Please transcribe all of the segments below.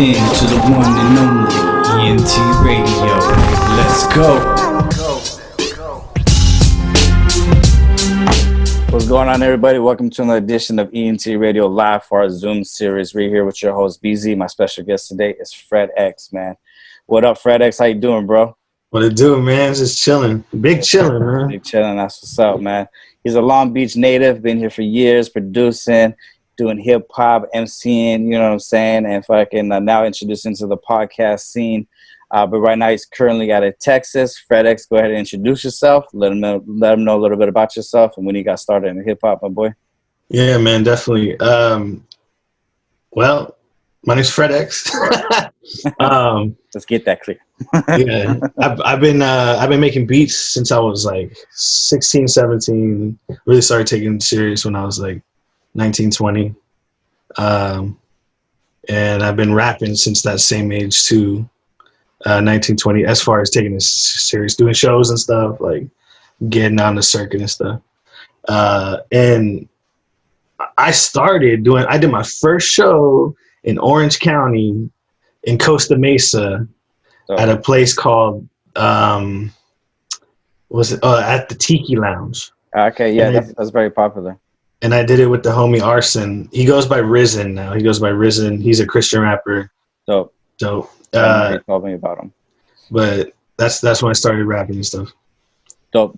in to the one and only ENTRADIO. Let's go. What's going on, everybody? Welcome to another edition of ENTRADIO Live for our Zoom series. We're here with your host, BZ. My special guest today is Fred X, man. What up, Fred X? How you doing, bro? What it do, man? Just chilling. Big chilling, man. Big chilling. That's what's up, man. He's a Long Beach native, been here for years, producing, doing hip-hop, MCing, you know what I'm saying, and fucking now introducing to the podcast scene. But right now he's currently out of Texas. Fred X, go ahead and introduce yourself. Let him know a little bit about yourself and when you got started in hip-hop, my boy. Yeah, man, definitely. Well, my name's Fred X. Let's get that clear. Yeah, I've been making beats since I was like 16, 17. Really started taking it serious when I was like 19, 20. And I've been rapping since that same age too, 19, 20, as far as taking it serious, doing shows and stuff, like getting on the circuit and stuff. And I did my first show in Orange County in Costa Mesa at a place called, at the Tiki Lounge. Okay, yeah, that's very popular. And I did it with the homie Arson. He goes by Risen now. He's a Christian rapper. Dope. He told me about him. But that's when I started rapping and stuff. Dope.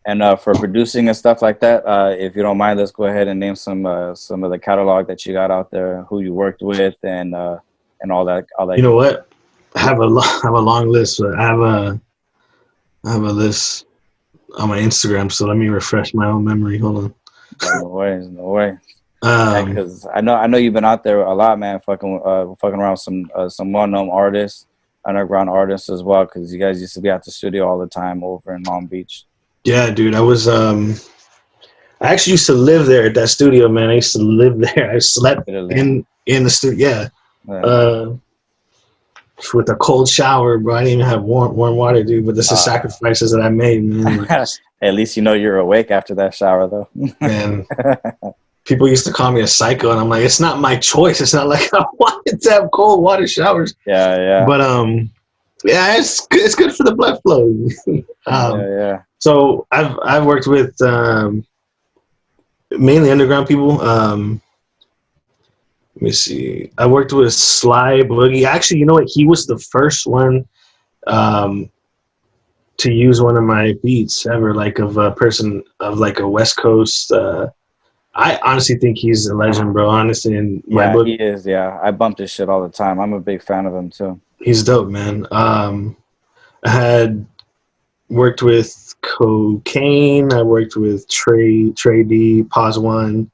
And for producing and stuff like that, if you don't mind, let's go ahead and name some of the catalog that you got out there, who you worked with, and all that. You know what? I have a long list. But I have a list on my Instagram. So let me refresh my own memory. Hold on. No way. Because I know you've been out there a lot, man. Fucking around with some well-known artists, underground artists as well. Because you guys used to be at the studio all the time over in Long Beach. Yeah, dude. I I actually used to live there at that studio, man. I used to live there. I slept in the studio. Yeah. With a cold shower, bro. I didn't even have warm water, dude. But that's the sacrifices that I made, man. At least you know you're awake after that shower, though. And people used to call me a psycho, and I'm like, it's not my choice. It's not like I wanted to have cold water showers. Yeah. But yeah, it's good for the blood flow. Yeah. So I've worked with mainly underground people. Let me see. I worked with Sly Boogie. Actually, you know what? He was the first one to use one of my beats ever, like of a person of like a West Coast. I honestly think he's a legend, bro. Honestly, in my book, he is. Yeah, I bump this shit all the time. I'm a big fan of him too. He's dope, man. I had worked with Cocaine. I worked with Trey D, Pause One.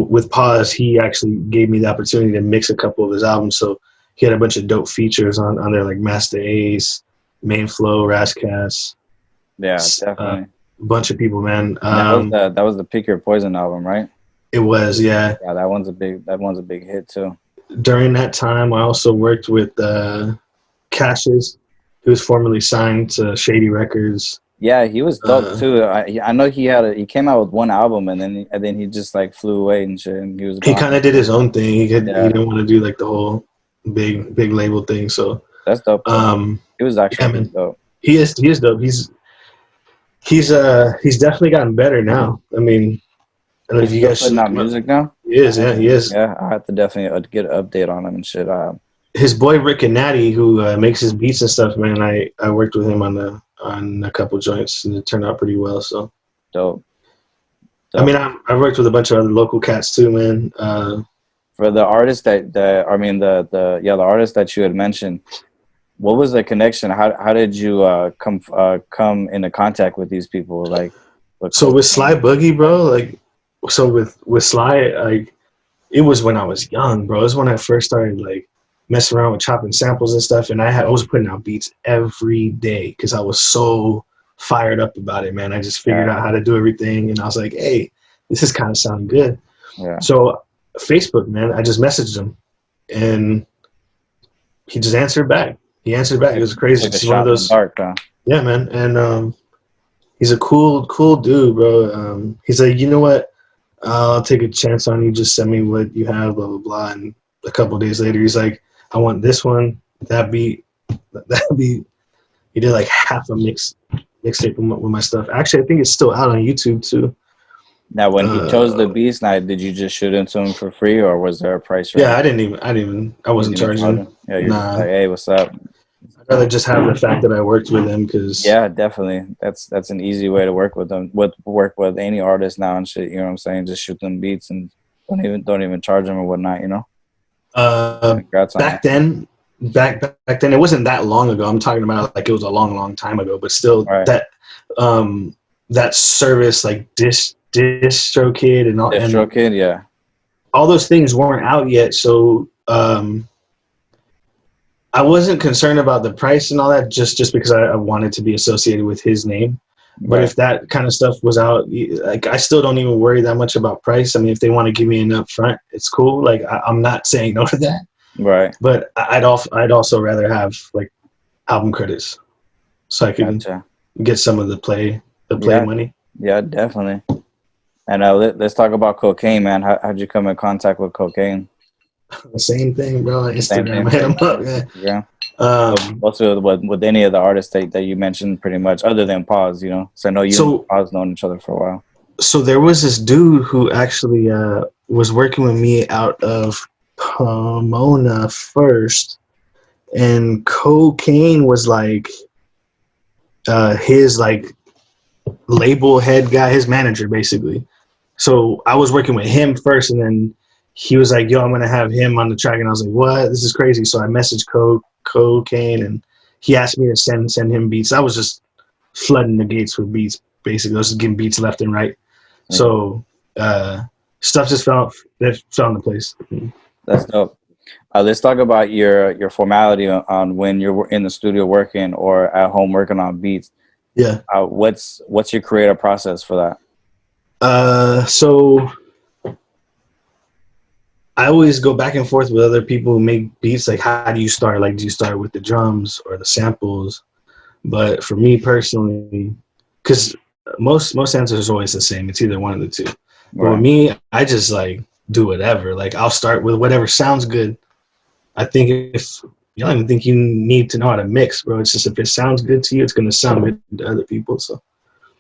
With Pause, he actually gave me the opportunity to mix a couple of his albums. So he had a bunch of dope features on there, like Master Ace, Main Flow, Rascas. Yeah, definitely. A bunch of people, man. That was the Pick Your Poison album, right? It was, yeah. Yeah, that one's a big hit too. During that time, I also worked with Cassius, who was formerly signed to Shady Records. Yeah, he was dope too. I know he came out with one album and then he just like flew away and shit. And he kind of did his own thing. He didn't want to do like the whole big label thing. So that's dope. He was actually dope. He is dope. He's definitely gotten better now. I mean, I don't know if you guys putting out music now. He is. Yeah, I have to definitely get an update on him and shit. His boy Rick and Natty, who makes his beats and stuff, man. I worked with him on a couple joints, and it turned out pretty well. So dope. I mean, I've worked with a bunch of other local cats too, man. For the artists the artists that you had mentioned, what was the connection? How did you come into contact with these people? Like, so with Sly Boogie, bro, like, so with Sly, like, it was when I was young, bro. It was when I first started like messing around with chopping samples and stuff, and I was putting out beats every day because I was so fired up about it, man. I just figured out how to do everything, and I was like, hey, this is kind of sounding good. Yeah. So Facebook, man, I just messaged him, and he just answered back. It was crazy. It's one of those dark, huh? Yeah, man, and he's a cool dude, bro. He's like, you know what? I'll take a chance on you. Just send me what you have, blah blah blah, and a couple of days later, he's like, I want this one, that beat, that beat. He did like half a mixtape with my stuff. Actually, I think it's still out on YouTube too. Now, when he chose the beats, now did you just shoot into him for free, or was there a price Yeah, range? I You wasn't didn't even charge charging. him? Yeah, you're just Nah, like, hey, what's up? I'd rather just have the fact that I worked with him because Yeah, definitely. That's an easy way to work with them. Work with any artist now and shit. You know what I'm saying? Just shoot them beats and don't even charge them or whatnot. You know. Congrats on back then, back then, it wasn't that long ago. I'm talking about like it was a long time ago, but still that. Right. that service like DistroKid and DistroKid, yeah. all those things weren't out yet, so I wasn't concerned about the price and all that, just because I wanted to be associated with his name. But Right. if that kind of stuff was out, like I still don't even worry that much about price. I mean, if they want to give me an upfront, it's cool. Like I'm not saying no to that. Right. But I'd also rather have like album credits, so I can Gotcha. get some of the play Yeah. money. Yeah, definitely. And let's talk about cocaine, man. How'd you come in contact with cocaine? The same thing, bro. Same Instagram, thing. I hit them up. Yeah. Instagram. What's with any of the artists that you mentioned, pretty much, other than Pause, you know? So I know you and Pause known each other for a while. So there was this dude who actually was working with me out of Pomona first, and Cocaine was like his like label head guy, his manager basically. So I was working with him first, and then he was like, "Yo, I'm gonna have him on the track," and I was like, "What? This is crazy!" So I messaged Cocaine, and he asked me to send him beats. I was just flooding the gates with beats, basically. I was just getting beats left and right. Mm-hmm. So stuff just fell into place. That's dope. Let's talk about your formality on when you're in the studio working or at home working on beats. Yeah. What's your creative process for that? So I always go back and forth with other people who make beats. Like, how do you start? Like, do you start with the drums or the samples? But for me personally, because most answers are always the same. It's either one of the two. Right. But with me, I just like do whatever. Like, I'll start with whatever sounds good. I think if you don't even think you need to know how to mix, bro. It's just if it sounds good to you, it's gonna sound good to other people. So.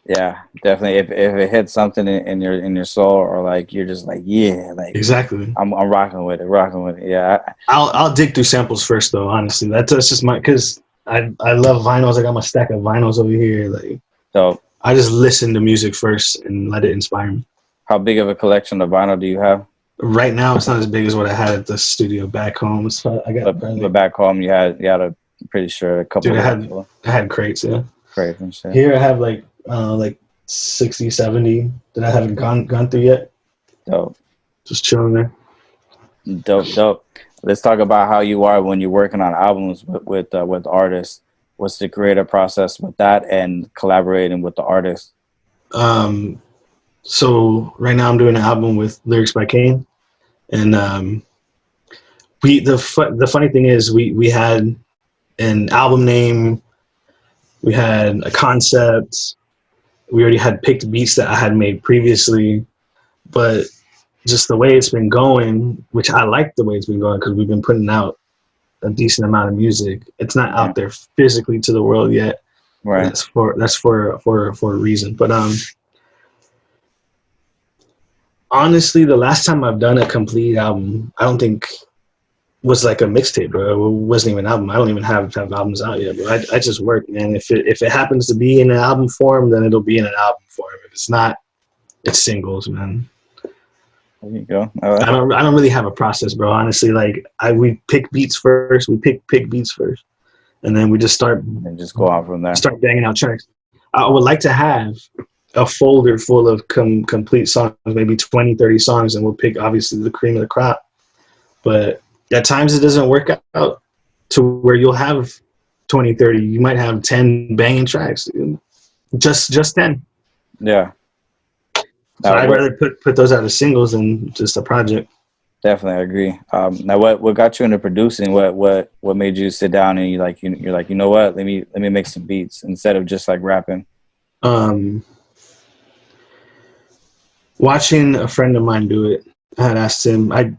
Yeah, definitely. If it hits something in your soul, or like you're just like, yeah, like exactly. I'm rocking with it. Yeah. I'll dig through samples first though. Honestly, that's just because I love vinyls. I got my stack of vinyls over here. Like, so I just listen to music first and let it inspire me. How big of a collection of vinyl do you have? Right now, it's not as big as what I had at the studio back home. So I got. But back home, you had I'm pretty sure a couple. Dude, I had crates. Yeah. Crates and shit. Here I have like 60, 70 that I haven't gone through yet. Dope. Just chilling there. Dope. Let's talk about how you are when you're working on albums with artists. What's the creative process with that and collaborating with the artists? So right now I'm doing an album with lyrics by Kane, and the funny thing is we had an album name, we had a concept, we already had picked beats that I had made previously, but just the way it's been going, which I like the way it's been going because we've been putting out a decent amount of music. It's not out there physically to the world yet. Right. That's for a reason. But honestly, the last time I've done a complete album, I don't think was like a mixtape, bro. It wasn't even an album. I don't even have albums out yet, but I just work, man. If it happens to be in an album form, then it'll be in an album form. If it's not, it's singles, man. There you go. I don't really have a process, bro. Honestly, like we pick beats first. We pick beats first, and then we just start and just go out from there. Start banging out tracks. I would like to have a folder full of complete songs, maybe 20, 30 songs, and we'll pick obviously the cream of the crop. But at times it doesn't work out to where you'll have 20, 30. You might have 10 banging tracks, dude. Just 10. Yeah. So I'd rather put those out as singles than just a project. Definitely, I agree. Now, what got you into producing? What made you sit down and you're like, you know what? Let me make some beats instead of just like rapping. Watching a friend of mine do it, I had asked him. I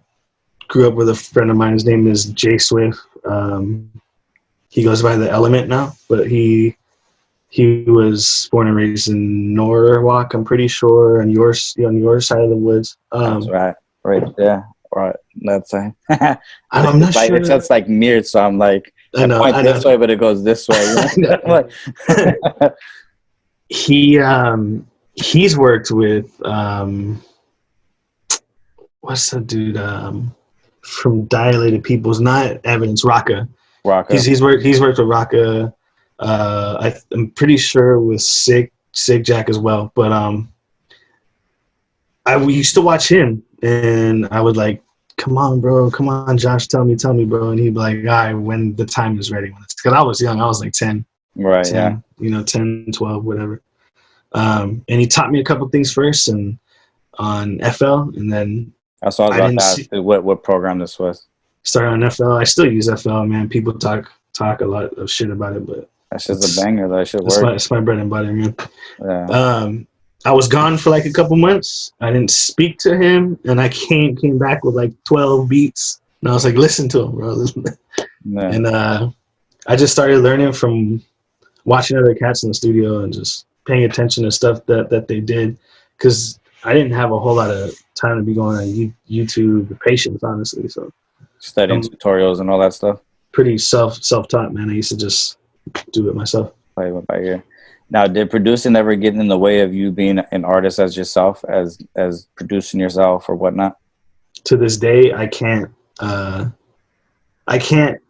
grew up with a friend of mine. His name is Jay Swift. He goes by the Element now, but he was born and raised in Norwalk, I'm pretty sure, on your side of the woods. That's right. Right. Yeah. Right. That's right. I'm not like, sure. it's just like mirrored, so I'm like, I point this way, but it goes this way. Like, he's worked with what's the dude from Dilated Peoples, not Evidence, Rocka. He's worked with Rocka. I'm pretty sure with Sig Jack as well. But we used to watch him, and I would like, come on, bro, come on, Josh, tell me, bro, and he'd be like, all right, when the time is ready. Because I was young, I was like 10. Right. 10, yeah. 10, 12, whatever. And he taught me a couple things first, and on FL, and then That's what I was about to ask. What program this was? Started on FL. I still use FL, man. People talk a lot of shit about it, but that's just a banger. That shit works. It's my bread and butter, man. Yeah. I was gone for like a couple months. I didn't speak to him, and I came back with like 12 beats, and I was like, listen to him, bro. Yeah. And I just started learning from watching other cats in the studio and just paying attention to stuff that they did, because I didn't have a whole lot of time to be going on YouTube, the patience, honestly. So studying tutorials and all that stuff. Pretty self-taught, man. I used to just do it myself. Play it by ear. Now, did producing ever get in the way of you being an artist as yourself, as producing yourself or whatnot? To this day, I can't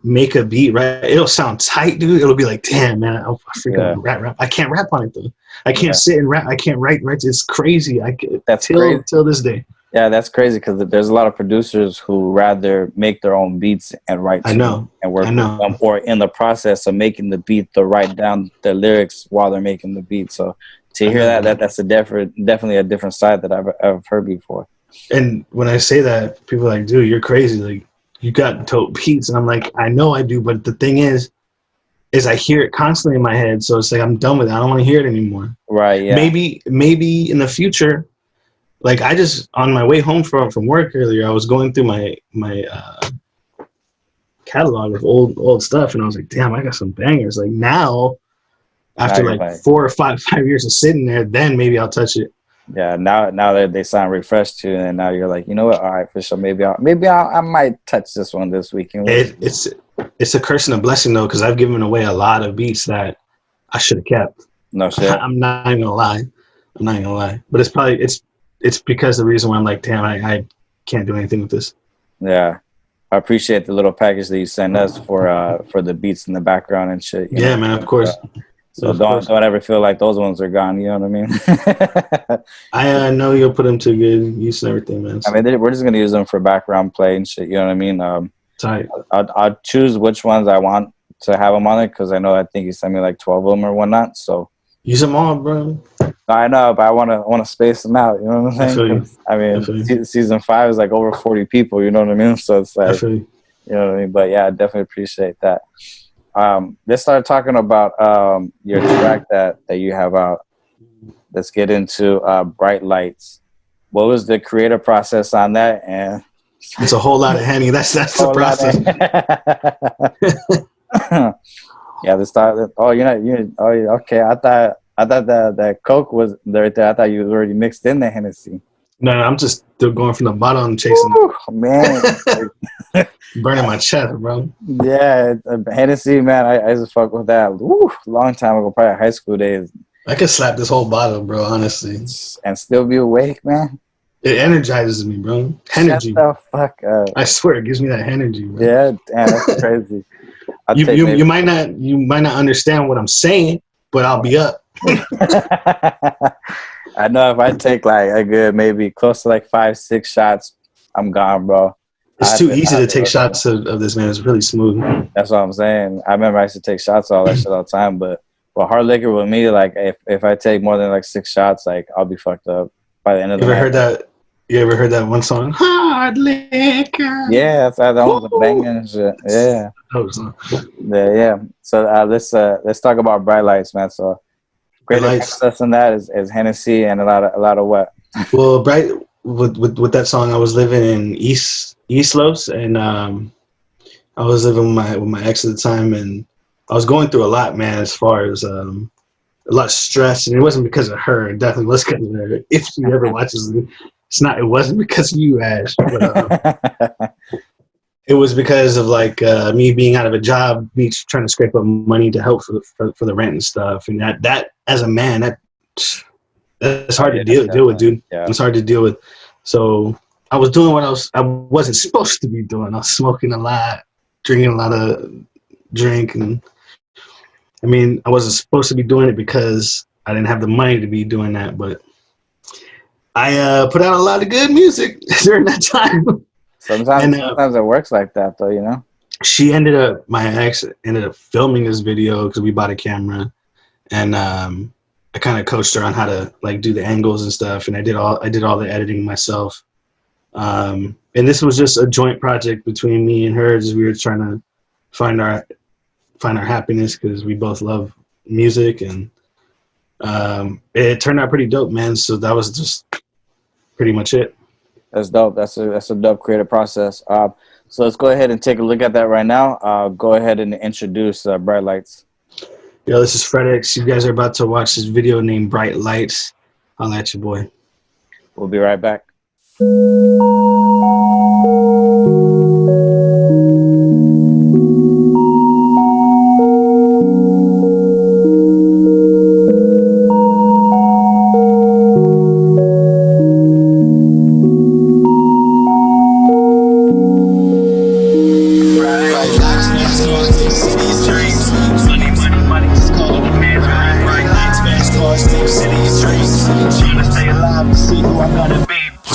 make a beat, right? It'll sound tight, dude. It'll be like, damn, man, I freaking rap. I can't rap on it, though. I can't sit and rap. I can't write. It's crazy. That's crazy. Till this day. Yeah, that's crazy, because there's a lot of producers who rather make their own beats and write to them and work with them, or in the process of making the beat, they'll write down their lyrics while they're making the beat. So to hear that's definitely a different side that I've heard before. And when I say that, people are like, dude, you're crazy. Like, you got dope beats. And I'm like, I know I do, but the thing is I hear it constantly in my head. So it's like, I'm done with it. I don't want to hear it anymore. Right, yeah. Maybe in the future, like, I just, on my way home from work earlier, I was going through my catalog of old stuff, and I was like, damn, I got some bangers. Like, now, after like 4 or 5 years of sitting there, then maybe I'll touch it. Yeah, now that they sound refreshed too, and now you're like, you know what? All right, for sure. Maybe I might touch this one this weekend. It's a curse and a blessing though, because I've given away a lot of beats that I should have kept. No shit. I'm not even gonna lie. But it's because the reason why I'm like, damn, I can't do anything with this. Yeah, I appreciate the little package that you sent us for the beats in the background and shit. Yeah, man, of course. So don't ever feel like those ones are gone. You know what I mean? I know you'll put them to good use and everything, man. So. I mean, we're just gonna use them for background play and shit. You know what I mean? Tight. I'll choose which ones I want to have them on it, because I think you sent me like 12 of them or whatnot. So use them all, bro. I know, but I want to space them out. You know what I'm saying? I mean, season 5 is like over 40 people. You know what I mean? So it's like, you know what I mean? But yeah, I definitely appreciate that. Let's start talking about your track that you have out. Let's get into Bright Lights. What was the creative process on that? And it's a whole lot of Henny. That's the process. Yeah, let's start. Oh, okay. I thought that Coke was right there. I thought you was already mixed in the Hennessy. No, I'm just still going from the bottom and chasing it. Man. Burning my chest, bro. Yeah, Hennessy, man. I used to fuck with that. Long time ago, probably high school days. I could slap this whole bottle, bro, honestly. And still be awake, man. It energizes me, bro. Energy. Shut the fuck up. I swear, it gives me that energy, bro. Yeah, damn, that's crazy. You might not understand what I'm saying, but I'll be up. I know if I take like a good maybe close to like 5-6 shots, I'm gone, bro. It's too easy to take shots of this, man. It's really smooth. That's what I'm saying. I remember I used to take shots all that shit all the time, but hard liquor with me, like if I take more than like 6 shots, like I'll be fucked up by the end of the night. You ever heard that one song? Hard liquor. Yeah, that was a banging and shit. Yeah. Yeah. So let's talk about Bright Lights, man. So great access in that is Hennessy and a lot of what? Well, with that song, I was living in East East Los, and I was living with my ex at the time, and I was going through a lot, man, as far as a lot of stress, and it wasn't because of her. It definitely was because of her. If she ever watches it, it wasn't because of you, Ash, but it was because of like me being out of a job, me trying to scrape up money to help for the rent and stuff, and that as a man, that's hard to deal with, dude. Yeah. It's hard to deal with. So I was doing what I wasn't supposed to be doing. I was smoking a lot, drinking a lot of drink, and I mean, I wasn't supposed to be doing it because I didn't have the money to be doing that. But I put out a lot of good music during that time. Sometimes it works like that, though, you know. My ex ended up filming this video because we bought a camera, and I kind of coached her on how to like do the angles and stuff, and I did all the editing myself. And this was just a joint project between me and her. Just we were trying to find our happiness because we both love music, and it turned out pretty dope, man. So that was just pretty much it. That's dope. That's a dope creative process. So let's go ahead and take a look at that right now. Go ahead and introduce Bright Lights. Yo, this is FredX. You guys are about to watch this video named Bright Lights. Holla at your boy. We'll be right back.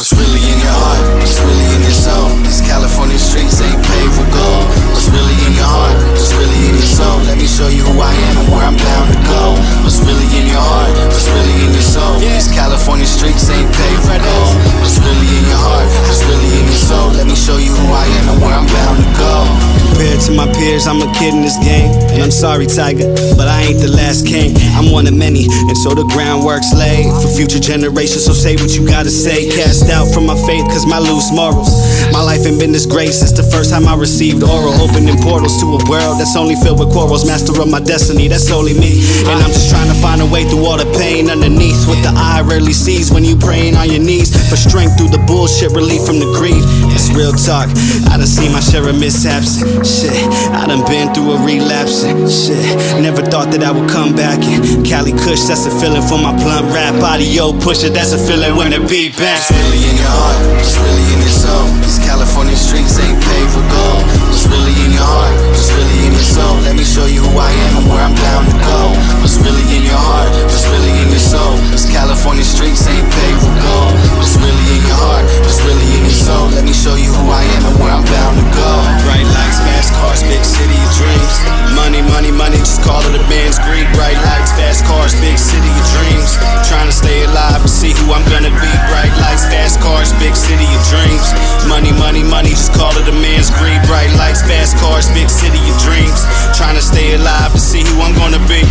What's really in your heart? What's really in your soul? These California streets ain't paved with gold. What's really in your heart? What's really in your soul? Let me show you who I am and where I'm bound to go. What's really in your heart? What's really in your soul? These California streets ain't paved with gold. What's really in your heart? What's really in your soul? Let me show you who I am and where I'm bound to go. Compared to my peers, I'm a kid in this game. And I'm sorry, Tiger, but I ain't the last king. I'm one of many, and so the groundwork's laid for future generations, so say what you gotta say. Cast out from my faith, cause my loose morals. My life ain't been this great since the first time I received oral. Opening portals to a world that's only filled with quarrels. Master of my destiny, that's only me. And I'm just trying to find a way through all the pain underneath. What the eye rarely sees when you praying on your knees. For strength through the bullshit, relief from the greed. It's real talk, I done seen my share of mishaps. Shit, I done been through a relapse. Shit, never thought that I would come back. And Cali Kush, that's a feeling for my blunt rap. Audio pusher, that's a feeling when the beat back. What's really in your heart? What's really in your soul? These California streets ain't paved with gold. What's really in your heart? What's really in your soul? Let me show you who I am and where I'm bound to go. What's really in your heart? What's really in your soul? These California streets ain't paved with gold. What's really in your heart? What's really in your soul? Let me show you who I am and where I'm bound to go. Bright lights, fast cars, big city of dreams. Money, money, money, just call it a man's greed. Bright lights, fast cars, big city of dreams. Trying to stay alive and see who I'm gonna be. Bright lights, fast cars, big city of dreams. Money, money, money, just call it a man's greed. Bright lights, fast cars, big city of dreams. Trying to stay alive and see who I'm gonna be.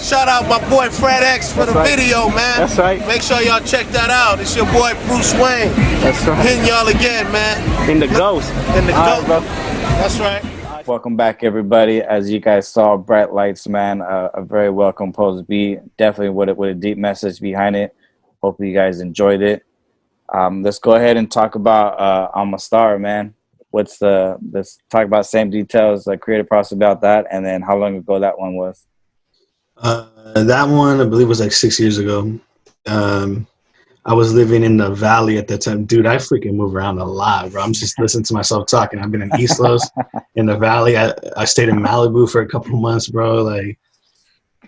Shout out my boy FredX for the video, man. That's right. Make sure y'all check that out. It's your boy Bruce Wayne. That's right. Hitting y'all again, man. In the ghost. In the All ghost. right, bro. That's right. Welcome back, everybody. As you guys saw, Bright Lights, man, a very well composed beat. Definitely with a deep message behind it. Hopefully you guys enjoyed it. Let's go ahead and talk about I'm a Star, man. Let's talk about same details, the creative process about that, and then how long ago that one was. That one, I believe, was like 6 years ago. I was living in the Valley at that time. Dude, I freaking move around a lot, bro. I'm just listening to myself talking. I've been in East Los, in the Valley. I stayed in Malibu for a couple months, bro. Like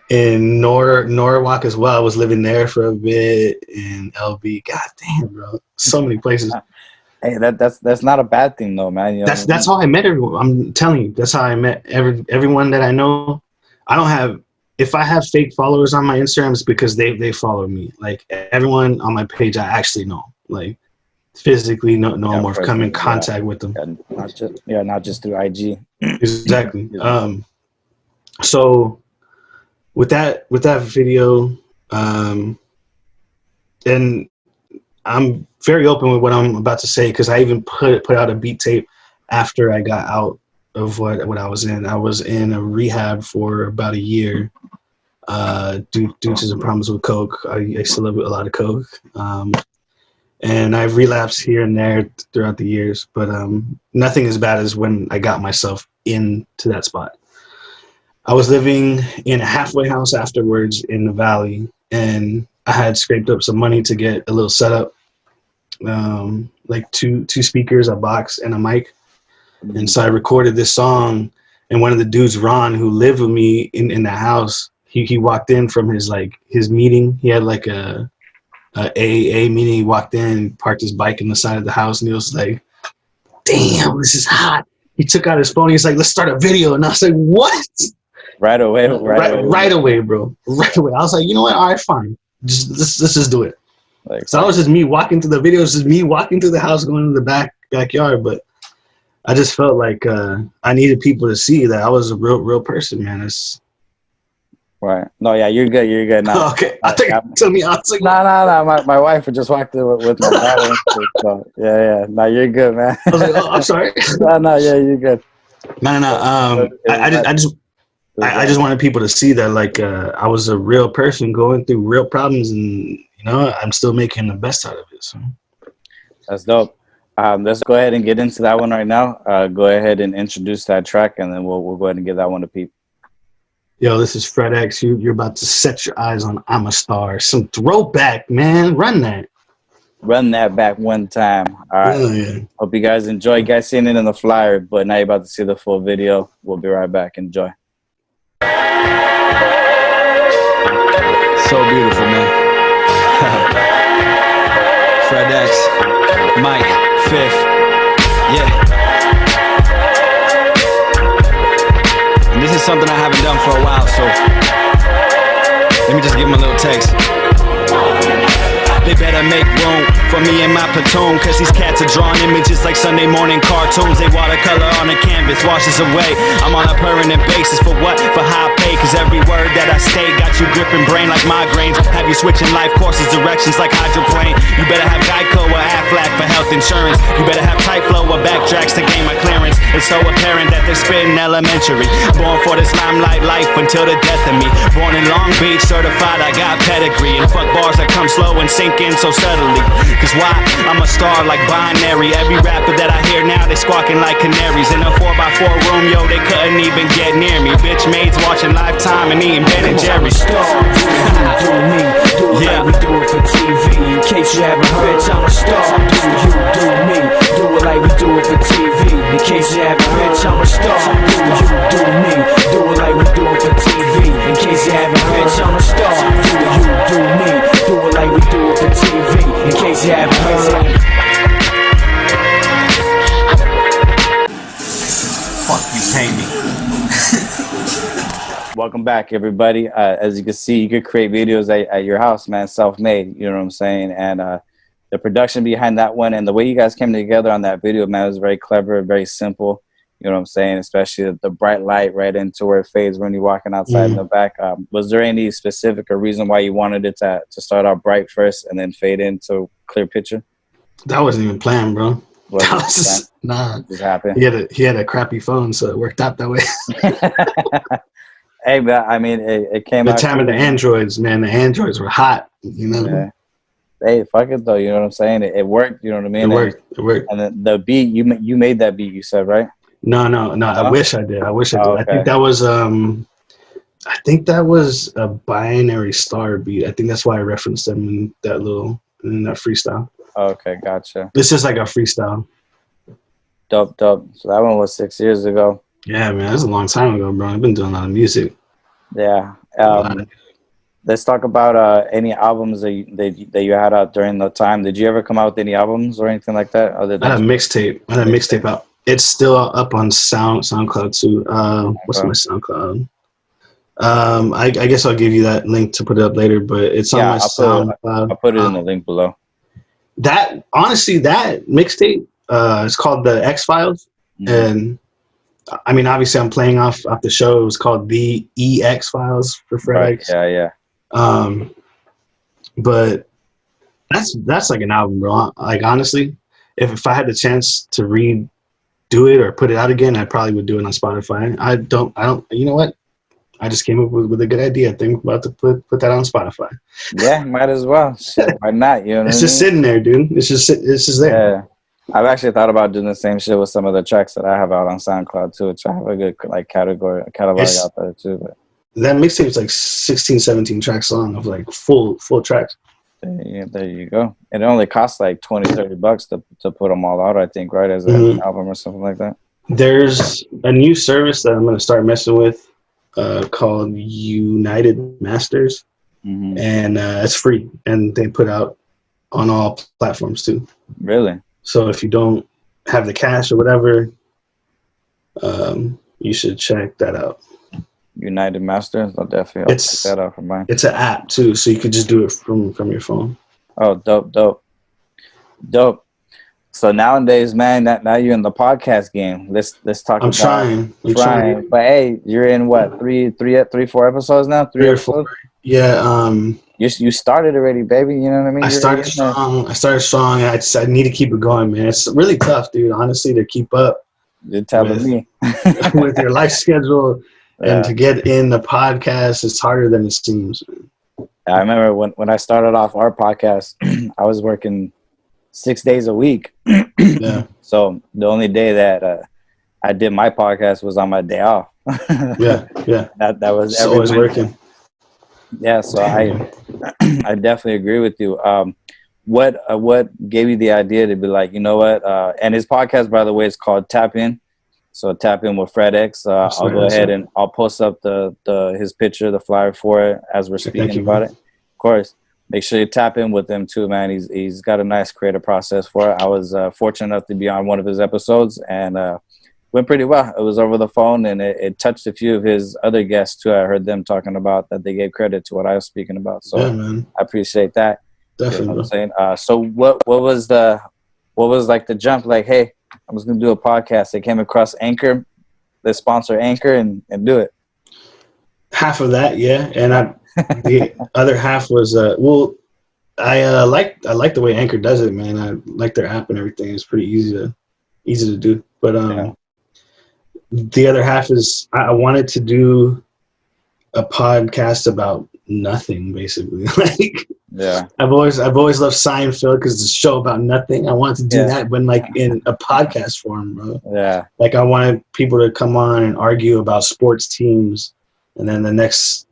in Norwalk as well. I was living there for a bit in LB. God damn, bro. So many places. Hey, that's not a bad thing, though, man. You know that's how I met everyone. I'm telling you, that's how I met everyone that I know. I don't have. If I have fake followers on my Instagram, it's because they follow me. Like everyone on my page, I actually know. Like physically know them or come in contact with them. Not just through IG. Exactly. So with that video, and I'm very open with what I'm about to say because I even put out a beat tape after I got out of what I was in. I was in a rehab for about a year due to some problems with coke. I still have a lot of coke, and I've relapsed here and there throughout the years, but nothing as bad as when I got myself into that spot. I was living in a halfway house afterwards in the valley, and I had scraped up some money to get a little setup, like two speakers, a box, and a mic. And so I recorded this song, and one of the dudes, Ron, who lived with me in the house, he walked in from his meeting. He had like a AA meeting. He walked in, parked his bike on the side of the house, and he was like, "Damn, this is hot." He took out his phone. He's like, "Let's start a video." And I was like, "What?" Right away, bro. Right away. I was like, you know what? All right, fine. Let's just do it. So that was just me walking through the video. It was just me walking through the house, going to the backyard. But I just felt like I needed people to see that I was a real person, man. It's right. No, yeah, you're good. You're good now. Okay. I think tell me. I was like, no. My wife just walked in with my daughter. So, yeah. No, you're good, man. I was like, oh, I'm sorry. No, yeah, you're good. No. I just wanted people to see that, like, I was a real person going through real problems, and I'm still making the best out of it. So that's dope. Let's go ahead and get into that one right now. Go ahead and introduce that track, and then we'll go ahead and give that one to people. Yo, this is Fred X. You're about to set your eyes on I'm a Star. Some throwback, man. Run that back one time. All right. Yeah. Hope you guys enjoy. You guys seen it in the flyer, but now you're about to see the full video. We'll be right back. Enjoy. So beautiful, man. Fred X, Mike, Fifth, yeah. And this is something I haven't done for a while, so let me just give him a little text. They better make room for me and my platoon, cause these cats are drawing images like Sunday morning cartoons. They watercolor on a canvas, washes away. I'm on a permanent basis for what? For high pay, cause every word that I say got you gripping brain like migraines. Have you switching life courses, directions like hydroplane. You better have Geico or Aflac for health insurance. You better have tight flow or backtracks to gain my clearance. It's so apparent that they're spitting elementary. Born for this limelight life until the death of me. Born in Long Beach, certified, I got pedigree. And fuck bars that come slow and sink in so subtly. Cause why? I'm a star like binary. Every rapper that I hear now, they squawking like canaries. In a 4x4 room, yo, they couldn't even get near me. Bitch maids watching Lifetime and eating Ben and Jerry's. Do me, do it like we do it for TV. In case you haven't heard, I'm a star. Do me, do it like we do it for TV. In case you haven't heard, I'm a star. Do me, do it like we do it for TV. In case you haven't heard, I'm a star. Do me, do it like we do it for TV. In case you haven't heard. Fuck you, pay me. Welcome back, everybody. As you can see, you could create videos at your house, man, self-made, you know what I'm saying? And the production behind that one and the way you guys came together on that video, man, was very clever, very simple, you know what I'm saying? Especially the bright light right into where it fades when you're walking outside in the back. Was there any specific or reason why you wanted it to start out bright first and then fade into clear picture? That wasn't even planned, bro. That was just, nah. It just happened. He had a crappy phone, so it worked out that way. Hey, but I mean, it came out. The time of the Androids, man. The Androids were hot, you know. Yeah. Hey, fuck it though. You know what I'm saying? It worked. You know what I mean? It worked. And then the beat, you made that beat. You said, right? No. I wish I did. Okay. I think that was a Binary Star beat. I think that's why I referenced them in that freestyle. Okay, gotcha. This is like a freestyle. Dope. So that one was 6 years ago. Yeah, man, that's a long time ago, bro. I've been doing a lot of music. Yeah. Let's talk about any albums that you had out during the time. Did you ever come out with any albums or anything like that? I had a mixtape out. It's still up on SoundCloud too. What's my SoundCloud? I guess I'll give you that link to put it up later, but it's on my SoundCloud. I'll put it in the link below. That mixtape, it's called the X Files, and I mean, obviously, I'm playing off the show. It was called the EX Files for Right. FredEx. Yeah. But that's like an album, bro. Like honestly, if I had the chance to redo it or put it out again, I probably would do it on Spotify. I don't. You know what? I just came up with a good idea. I think I'm about to put that on Spotify. Yeah, might as well. Shit, why not? You know what It's I just mean? sitting there, dude. It's just there. Yeah. I've actually thought about doing the same shit with some of the tracks that I have out on SoundCloud too, which I have a good like catalog out there too. But that mixtape is like 16, 17 tracks long of like full tracks. there you go. It only costs like $20-$30 to put them all out, I think, right? As an album or something like that. There's a new service that I'm going to start messing with called United Masters. And it's free, and they put out on all platforms too. Really? So if you don't have the cash or whatever, you should check that out. United Masters? I'll definitely check that out for mine. It's an app too, so you could just do it from your phone. Oh, dope. So nowadays, man, now you're in the podcast game. Let's talk. I'm trying. But hey, you're in what? 4 episodes now? 3 or 4? Yeah. You started already, baby. You know what I mean? I started strong. I need to keep it going, man. It's really tough, dude. Honestly, to keep up. You're telling me. With your life schedule and to get in the podcast, it's harder than it seems. I remember when I started off our podcast, I was working 6 days a week. Yeah. So the only day that I did my podcast was on my day off. Yeah. That was always working. Yeah, so I definitely agree with you. What gave you the idea to be like, you know what? And his podcast, by the way, is called Tap In. So Tap In with FredEx. I'll go ahead and I'll post up his picture, the flyer for it as we're speaking about it. Of course, make sure you tap in with him too, man. He's got a nice creative process for it. I was fortunate enough to be on one of his episodes, and went pretty well. It was over the phone, and it touched a few of his other guests too. I heard them talking about that they gave credit to what I was speaking about. So man. I appreciate that. Definitely. You know what I'm saying? So what was like the jump? Like, hey, I was gonna do a podcast. They came across Anchor. They sponsor Anchor and do it. Half of that, yeah, and the other half was I like the way Anchor does it, man. I like their app and everything. It's pretty easy to do. But the other half is I wanted to do a podcast about nothing, basically. Like, yeah, I've always loved Seinfeld because it's a show about nothing. I wanted to do that, but like in a podcast form, bro. Yeah, like I wanted people to come on and argue about sports teams, and then the next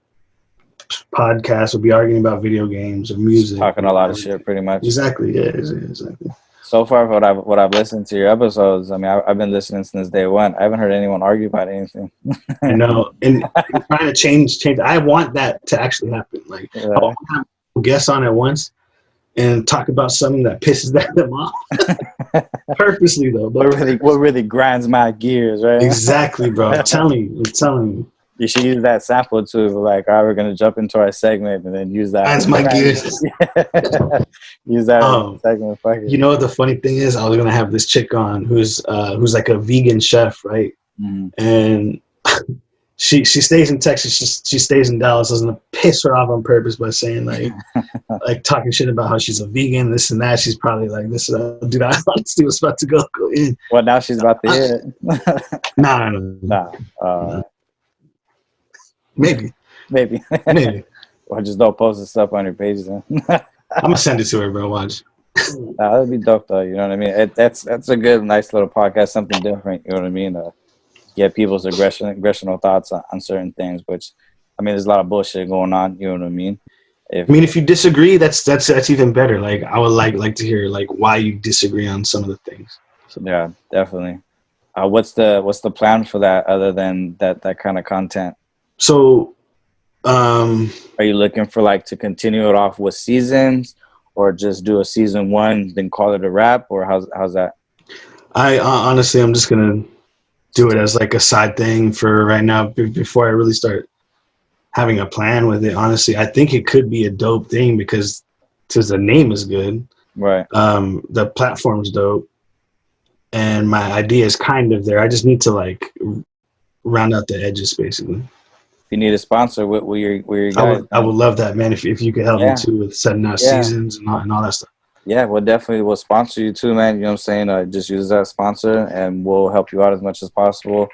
podcast will be arguing about video games or music, talking a lot of shit, pretty much. Exactly. Yeah, exactly. So far, what I've listened to your episodes, I mean, I've been listening since day one. I haven't heard anyone argue about anything. I know, and trying to change. I want that to actually happen. Like, I want to have guests on at once and talk about something that pisses them off. Purposely, though. What really grinds my gears, right? Exactly, bro. I'm telling you. You should use that sample too. Like, all right, we're gonna jump into our segment and then use that. Grinds my gears. Use that segment. Fuck it. You know what the funny thing is? I was gonna have this chick on who's like a vegan chef, right? And she stays in Texas. She stays in Dallas. I was gonna piss her off on purpose by saying like talking shit about how she's a vegan, this and that. She's probably like, this dude, I honestly was about to go in. Well, now she's about to hit it. Nah. Maybe. Or just don't post the stuff on your page then. I'm gonna send it to her, bro. Watch. That'd be dope, though. You know what I mean? That's a good, nice little podcast. Something different. You know what I mean? Get people's aggressional thoughts on certain things. Which, I mean, there's a lot of bullshit going on. You know what I mean? If you disagree, that's even better. Like, I would like to hear like why you disagree on some of the things. So. Yeah, definitely. What's the plan for that other than that kind of content? So, are you looking for like to continue it off with seasons, or just do a season 1 then call it a wrap, or how's that? I honestly, I'm just gonna do it as like a side thing for right now before I really start having a plan with it. Honestly, I think it could be a dope thing because the name is good, right? The platform's dope, and my idea is kind of there. I just need to like round out the edges, basically. If you need a sponsor, where your guys? I would love that, man. If you could help me too with setting out seasons and all that stuff. Yeah, we'll definitely sponsor you too, man. You know what I'm saying? Just use that sponsor, and we'll help you out as much as possible.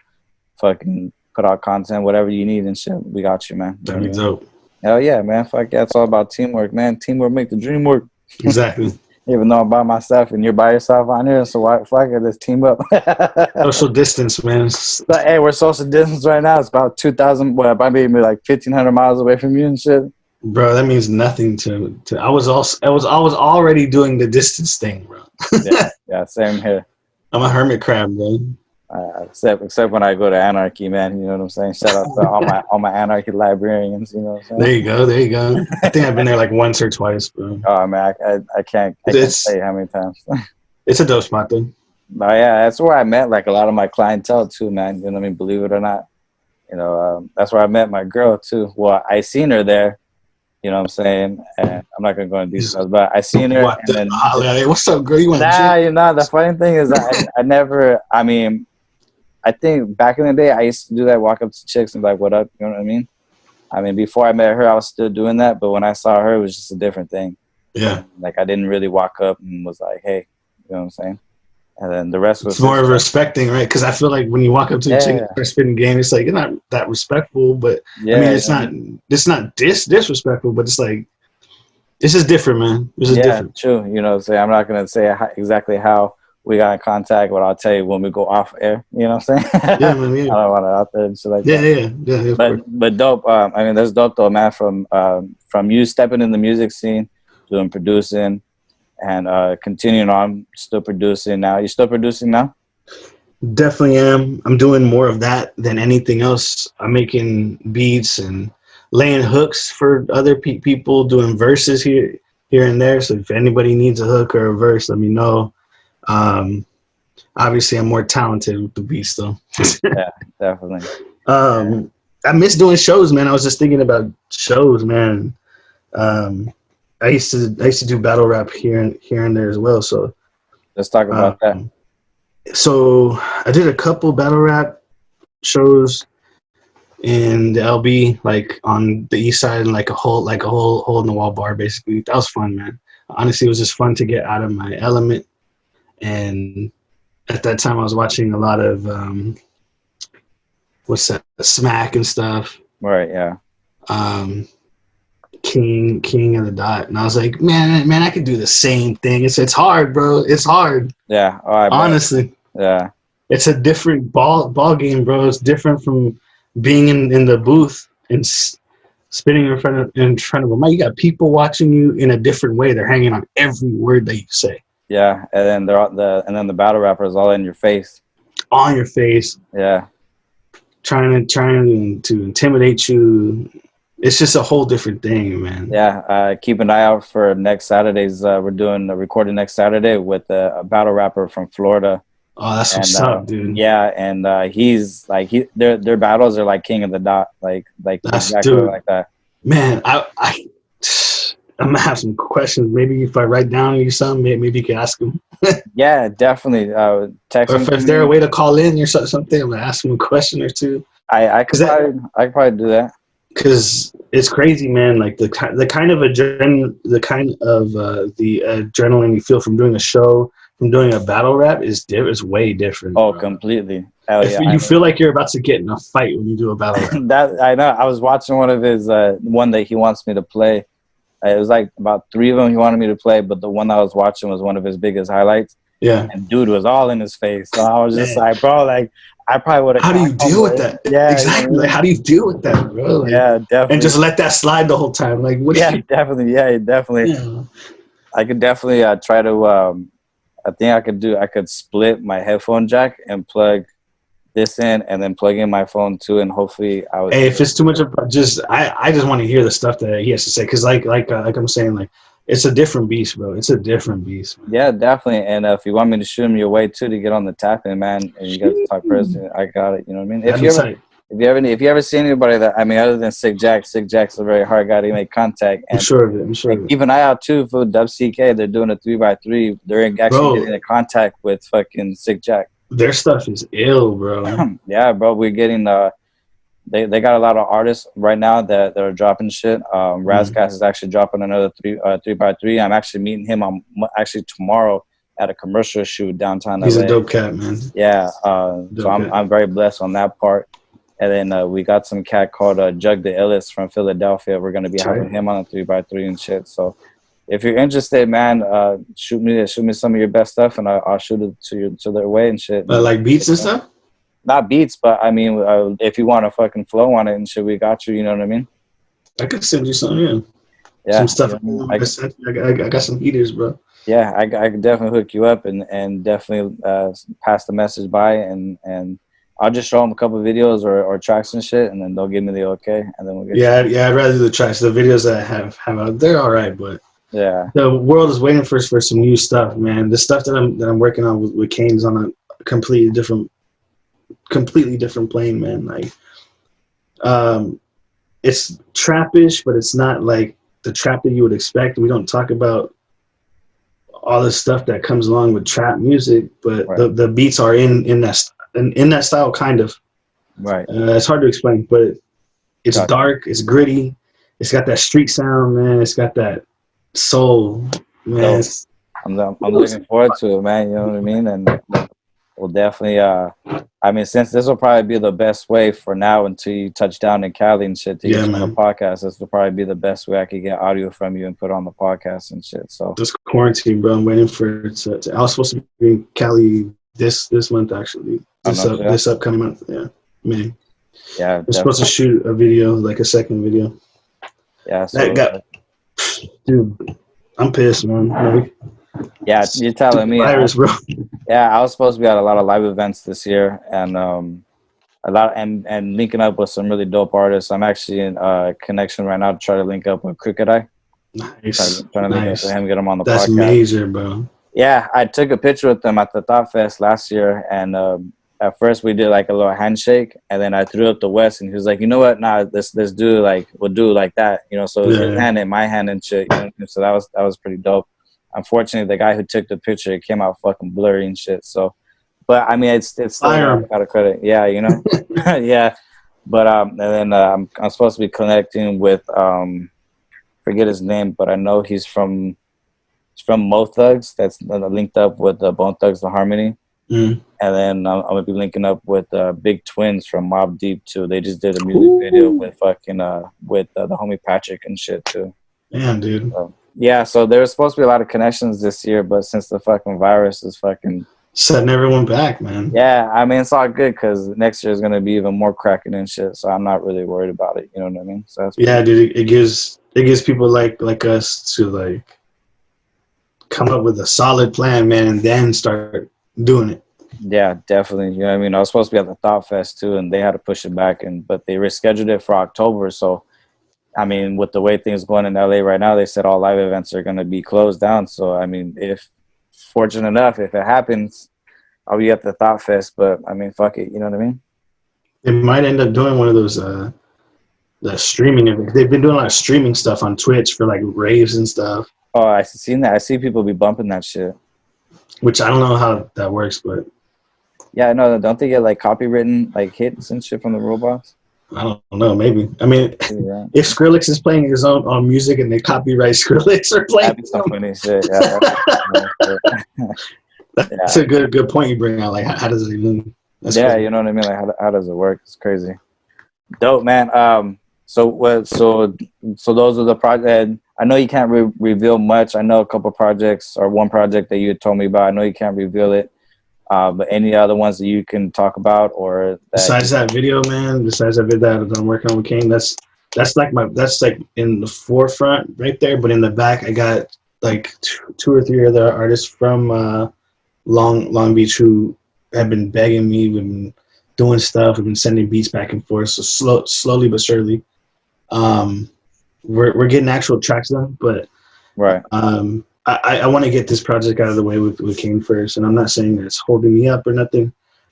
Fucking put out content, whatever you need and shit. We got you, man. That'd be dope. Hell yeah, man. Fuck yeah, it's all about teamwork, man. Teamwork make the dream work. Exactly. Even though I'm by myself and you're by yourself on here, so why fuck it, let's team up. Social distance, man. But hey, we're social distance right now. It's about 2,000, maybe like 1,500 miles away from you and shit. Bro, that means nothing to. I was already doing the distance thing, bro. yeah, same here. I'm a hermit crab, bro. Except when I go to Anarchy, man. You know what I'm saying? Shout out to all my Anarchy librarians. You know what I'm saying? There you go. I think I've been there like once or twice, bro. Oh man, I can't say how many times. It's a dope spot, though. But yeah, that's where I met like a lot of my clientele too, man. You know what I mean? Believe it or not, that's where I met my girl too. Well, I seen her there. You know what I'm saying? And I'm not gonna go into details, but I seen her. And then, what's up, girl? You want the funny thing is I never. I mean, I think back in the day I used to do that, walk up to chicks and be like, "What up?" You know what I mean? I mean, before I met her, I was still doing that, but when I saw her, it was just a different thing. Yeah. Like I didn't really walk up and was like, "Hey," you know what I'm saying? And then the rest was it's more of respecting, right? Because I feel like when you walk up to a chick and start spitting game, it's like you're not that respectful, but I mean, it's not disrespectful, but it's like it's just different, man. It's just different. True. You know what I'm saying? I'm not gonna say exactly how we got in contact, but I'll tell you when we go off air. You know what I'm saying? Yeah, man. Yeah. I don't want it out there and shit like that. Yeah. But dope. I mean, that's dope though, man. From you stepping in the music scene, doing producing, and continuing on, still producing now. You still producing now? Definitely am. I'm doing more of that than anything else. I'm making beats and laying hooks for other people, doing verses here and there. So if anybody needs a hook or a verse, let me know. Obviously, I'm more talented with the beats, though. Yeah, definitely. I miss doing shows, man. I was just thinking about shows, man. I used to do battle rap here and there as well. So let's talk about that. So I did a couple battle rap shows in the LB, like on the east side, and like a hole in the wall bar, basically. That was fun, man. Honestly, it was just fun to get out of my element. And at that time, I was watching a lot of Smack and stuff. Right. Yeah. King of the Dot, and I was like, man, I could do the same thing. It's hard, bro. It's hard. Yeah. Honestly. Yeah. It's a different ball game, bro. It's different from being in the booth and spitting in front of a mic. You got people watching you in a different way. They're hanging on every word that you say. Yeah, and then the battle rapper is all in your face. On your face. Yeah. Trying to intimidate you. It's just a whole different thing, man. Yeah, keep an eye out for next Saturday's. We're doing a recording next Saturday with a battle rapper from Florida. Oh, that's what's up, dude. Yeah, and he's like their battles are like King of the Dot, like that's exactly like that. Man, I'm gonna have some questions. Maybe if I write down you something, maybe you can ask him. Yeah, definitely. Text or if there a way to call in or something, I'm gonna ask him a question or two. I could probably do that. Because it's crazy, man. Like the kind of the adrenaline you feel from doing a show, from doing a battle rap is way different. Oh, bro. Completely. Hell yeah, you feel like you're about to get in a fight when you do a battle rap. That I know. I was watching one of his one that he wants me to play. It was like about 3 of them he wanted me to play, but the one I was watching was one of his biggest highlights. Yeah. And dude was all in his face. So I was just like, bro, like I probably would have. How do you deal with that? Yeah, exactly. Like, how do you deal with that, bro? Like, yeah, definitely. And just let that slide the whole time. Like, what? Definitely. Yeah, definitely. Yeah. I could definitely try to. I think I could split my headphone jack and plug this in, and then plug in my phone too, and hopefully I would. Hey, if it's too much of I just want to hear the stuff that he has to say, because like I'm saying, like it's a different beast, bro. It's a different beast, man. Yeah, definitely. And if you want me to shoot him your way too to get on the tapping, man, and you guys talk person, I got it. You know what I mean? if you ever see anybody that, I mean, other than Jack's a very hard guy to make contact. And I'm sure of it. I'm sure of it. keep an eye out too for Dub CK. They're doing a 3x3. They're actually getting in contact with fucking Sick Jack. Their stuff is ill, bro. Yeah, bro. We're getting they got a lot of artists right now that are dropping shit. Razgas is actually dropping another 3x3. I'm actually meeting him on actually tomorrow at a commercial shoot downtown. He's LA. a dope cat, man. Yeah. So I'm very blessed on that part. And then we got some cat called Jug the Illest from Philadelphia. We're gonna be having him on a 3x3 and shit. So if you're interested, man, shoot me some of your best stuff, and I'll shoot it to their way and shit. Like beats and stuff. Not beats, but I mean, if you want to fucking flow on it and shit, we got you. You know what I mean? I could send you some, some stuff. I got some heaters, bro. Yeah, I could definitely hook you up and definitely pass the message by, and I'll just show them a couple of videos or tracks and shit, and then they'll give me the okay, and then we'll get. I'd rather do the tracks. The videos that I have out, they're all right, but yeah, the world is waiting for some new stuff, man. The stuff that I'm working on with Kane's on a completely different plane, man. Like, it's trappish, but it's not like the trap that you would expect. We don't talk about all the stuff that comes along with trap music, but the beats are in that style, kind of. Right. It's hard to explain, but it's dark, it's gritty, it's got that street sound, man. It's got that soul, man. I'm looking forward to it, man. You know what I mean? And we'll definitely. I mean, since this will probably be the best way for now until you touch down in Cali and shit to get on the podcast, this will probably be the best way I could get audio from you and put on the podcast and shit. So this quarantine, bro, I'm waiting for it to I was supposed to be in Cali this month, actually. This upcoming month, yeah, man. Yeah, I'm supposed to shoot a video, like a second video. Yeah, so dude, I'm pissed, man. Yeah, you're telling me. Virus, bro. Yeah, I was supposed to be at a lot of live events this year, and and linking up with some really dope artists. I'm actually in connection right now to try to link up with Crooked Eye. Nice. Trying to link up with him, get him on the podcast. That's major, bro. Yeah, I took a picture with them at the Thought Fest last year, and at first we did like a little handshake, and then I threw up the West, and he was like, "You know what? Nah, let's do we'll do like that, you know." So it was his hand in my hand and shit. You know? So that was pretty dope. Unfortunately, the guy who took the picture, it came out fucking blurry and shit. So, but I mean, it's still out of credit. Yeah, you know, yeah. But and then I'm supposed to be connecting with forget his name, but I know he's from Mo Thugs. That's linked up with Bone Thugs the Harmony. And then I'm gonna be linking up with Big Twins from Mobb Deep too. They just did a music video with fucking with the homie Patrick and shit too. Damn, dude. Yeah, so there was supposed to be a lot of connections this year, but since the fucking virus is fucking setting everyone back, man. Yeah, I mean, it's all good because next year is going to be even more cracking and shit, so I'm not really worried about it, you know what I mean? So that's dude, it gives people like us to like come up with a solid plan, man, and then start doing it. Yeah, definitely. You know what I mean? I was supposed to be at the Thought Fest too, and they had to push it back, but they rescheduled it for October, so I mean, with the way things going in LA right now, they said all live events are going to be closed down. So, I mean, if fortunate enough, if it happens, I'll be at the Thought Fest. But, I mean, fuck it. You know what I mean? They might end up doing one of those the streaming. They've been doing a lot of streaming stuff on Twitch for, like, raves and stuff. Oh, I've seen that. I see people be bumping that shit. Which I don't know how that works, but... Yeah, no, don't they get, like, copywritten, like, hits and shit from the robots? I don't know, maybe. I mean, if Skrillex is playing his own music and they copyright Skrillex or playing, that'd be some funny shit. That's a good point you bring out. Like, how does it even? Crazy. You know what I mean. Like, how does it work? It's crazy. Dope, man. So those are the projects. I know you can't reveal much. I know a couple projects or one project that you had told me about. I know you can't reveal it. But any other ones that you can talk about, or besides that video, man. Besides that video that I'm working on with Kane, that's like in the forefront right there. But in the back, I got like two or three other artists from Long Beach who have been begging me. We've been doing stuff. We've been sending beats back and forth. So slowly but surely, we're getting actual tracks done. But right. I want to get this project out of the way with King first, and I'm not saying that it's holding me up or nothing,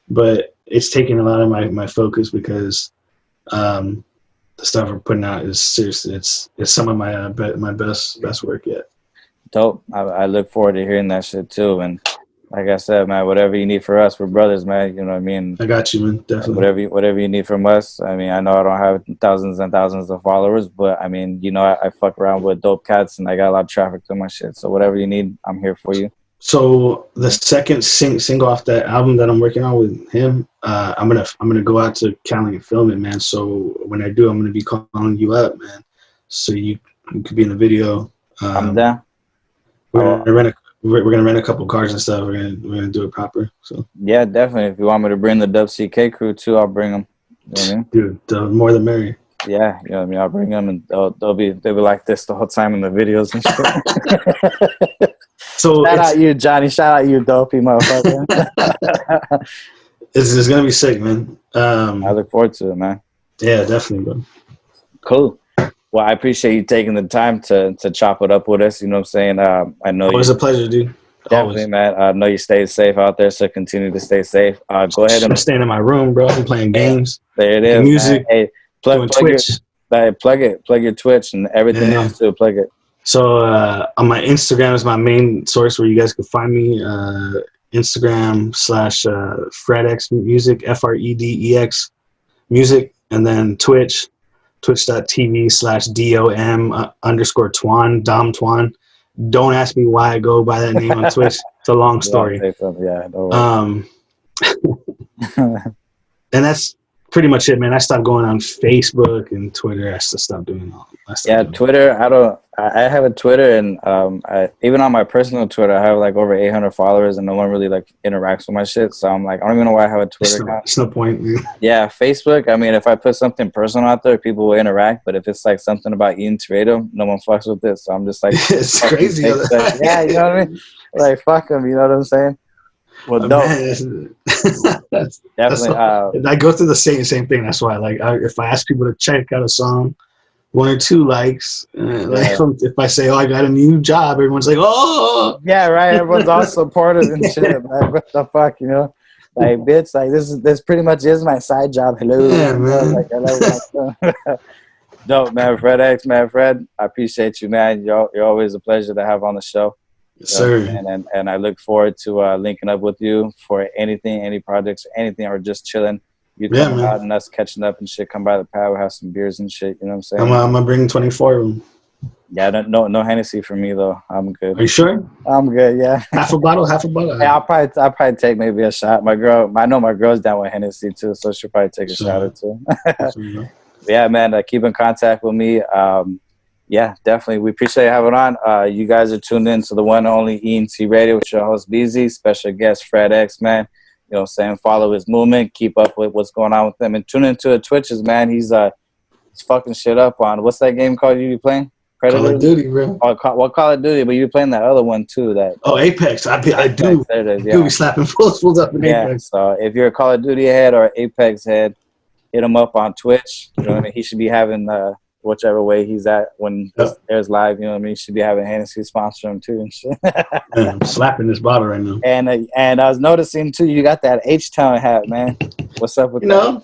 but it's taking a lot of my focus because The stuff we're putting out is seriously, it's some of my my best work yet. Dope. I look forward to hearing that shit too. And like I said, man, whatever you need for us, we're brothers, man. You know what I mean? I got you, man. Definitely. Whatever you need from us. I mean, I know I don't have thousands and thousands of followers, but I mean, you know, I fuck around with dope cats, and I got a lot of traffic to my shit. So whatever you need, I'm here for you. So the second single off that album that I'm working on with him, I'm gonna go out to Cali and film it, man. So when I do, I'm gonna be calling you up, man. So you could be in the video. I'm down. We're gonna rent a couple cars and stuff. We're gonna do it proper. So yeah, definitely. If you want me to bring the Dub CK crew too, I'll bring them. You know what I mean? Dude, the more the merrier. Yeah, you know what I mean. I'll bring them, and they'll be like this the whole time in the videos and shit. So shout out you, Johnny. Shout out you, dopey motherfucker. It's gonna be sick, man. I look forward to it, man. Yeah, definitely, bro. Cool. Well, I appreciate you taking the time to chop it up with us. You know what I'm saying? I know it was a pleasure, dude. Definitely, always. Man. I know you stay safe out there, so continue to stay safe. Go ahead and I'm staying in my room, bro. I'm playing games. There it is. Music. Man. Hey, plug Twitch. Plug your Twitch and everything else too. Plug it. So on my Instagram is my main source where you guys can find me. Instagram / FredX Music, FREDEX Music, and then Twitch, twitch.tv / DOM _ Dom Twan. Don't ask me why I go by that name on Twitch. It's a long story. Yeah. And that's pretty much it, man. I stopped going on Facebook and Twitter. I stopped doing all. Twitter. I have a Twitter, and even on my personal Twitter, I have like over 800 followers, and no one really like interacts with my shit. So I'm like, I don't even know why I have a Twitter account. It's no point. Man. Yeah, Facebook. I mean, if I put something personal out there, people will interact. But if it's like something about ENTRADIO, no one fucks with this. So I'm just like, it's crazy. Yeah, you know what I mean? Like, fuck them. You know what I'm saying? Well, no, definitely. I go through the same thing. That's why, like, if I ask people to check out a song, 1 or 2 likes. If I say, "Oh, I got a new job," everyone's like, "Oh, yeah, right." Everyone's all supportive and shit. Like, what the fuck, you know? Like, bitch, like this pretty much is my side job. Hello, yeah, man. Like, I love dope, man. FredX, man, Fred. I appreciate you, man. You're always a pleasure to have on the show. Yes, sir. And I look forward to linking up with you for anything, any projects, anything, or just chilling. You come out and us catching up and shit. Come by the pad, we'll have some beers and shit. You know what I'm saying? I'm gonna bring 24 of them. Yeah, no Hennessy for me though. I'm good. Are you sure? I'm good. Yeah. Half a bottle. Yeah, I'll probably take maybe a shot. I know my girl's down with Hennessy too, so she'll probably take a shot or two. Yeah, man. Keep in contact with me. Yeah, definitely. We appreciate you having on. You guys are tuned in to the one and only ENTRADIO with your host, BZ, special guest, FredX, man. You know what I'm saying? Follow his movement. Keep up with what's going on with him. And tune into the Twitches, man. He's fucking shit up on, what's that game called you be playing? Predator? Call of Duty, bro. Well, Call of Duty, but you be playing that other one, too. Apex. I do. There it is, do be slapping fools up in Apex. So if you're a Call of Duty head or Apex head, hit him up on Twitch. You know what I mean? He should be having... whichever way he's at when this airs live, you know what I mean? He should be having Hennessy sponsor him too and shit. Man, I'm slapping this bottle right now. And I was noticing too, you got that H-Town hat, man. What's up with that?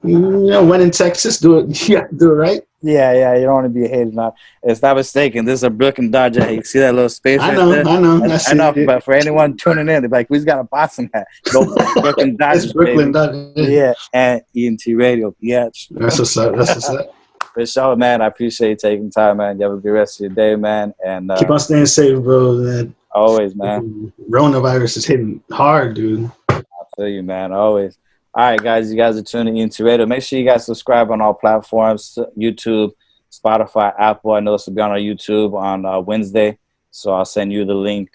You know, when in Texas, do it. You have to do it right. Yeah. You don't want to be hated on. It's not mistaken. This is a Brooklyn Dodger hat. You see that little space I right know, there? I know. But for anyone tuning in, they're like, we just got a Boston hat. Go Brooklyn Dodger. It's Brooklyn Dodger. Yeah, and ENTRADIO. Yeah. That's what's up. For sure, man. I appreciate you taking time, man. You have a good rest of your day, man. And keep on staying safe, bro. Man. Always, man. Coronavirus is hitting hard, dude. I feel you, man. Always. All right, guys. You guys are tuning in to Radio. Make sure you guys subscribe on all platforms: YouTube, Spotify, Apple. I know this will be on our YouTube on Wednesday, so I'll send you the link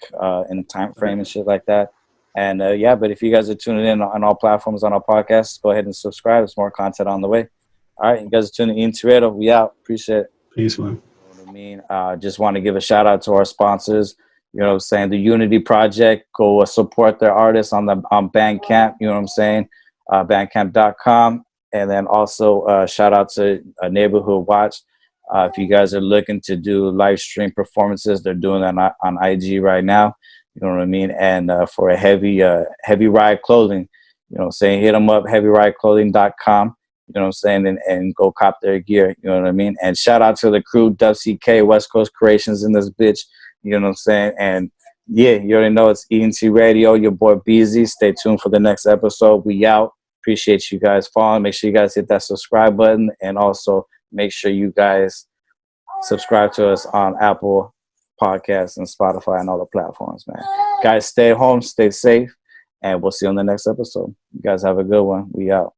in the time frame and shit like that. And but if you guys are tuning in on all platforms on our podcast, go ahead and subscribe. There's more content on the way. All right, you guys are tuning in to Radio. We out. Appreciate it. Peace, man. You know what I mean? Just want to give a shout out to our sponsors. You know what I'm saying? The Unity Project. Go support their artists on Bandcamp. You know what I'm saying? Bandcamp.com. And then also shout out to Neighborhood Watch. If you guys are looking to do live stream performances, they're doing that on IG right now. You know what I mean? And for a heavy ride clothing, you know what I'm saying? Hit them up, heavyrideclothing.com. You know what I'm saying? And go cop their gear. You know what I mean? And shout out to the crew, WCK, West Coast Creations in this bitch. You know what I'm saying? And yeah, you already know it's ENT Radio, your boy Beezy. Stay tuned for the next episode. We out. Appreciate you guys following. Make sure you guys hit that subscribe button. And also make sure you guys subscribe to us on Apple Podcasts and Spotify and all the platforms, man. Guys, stay home, stay safe, and we'll see you on the next episode. You guys have a good one. We out.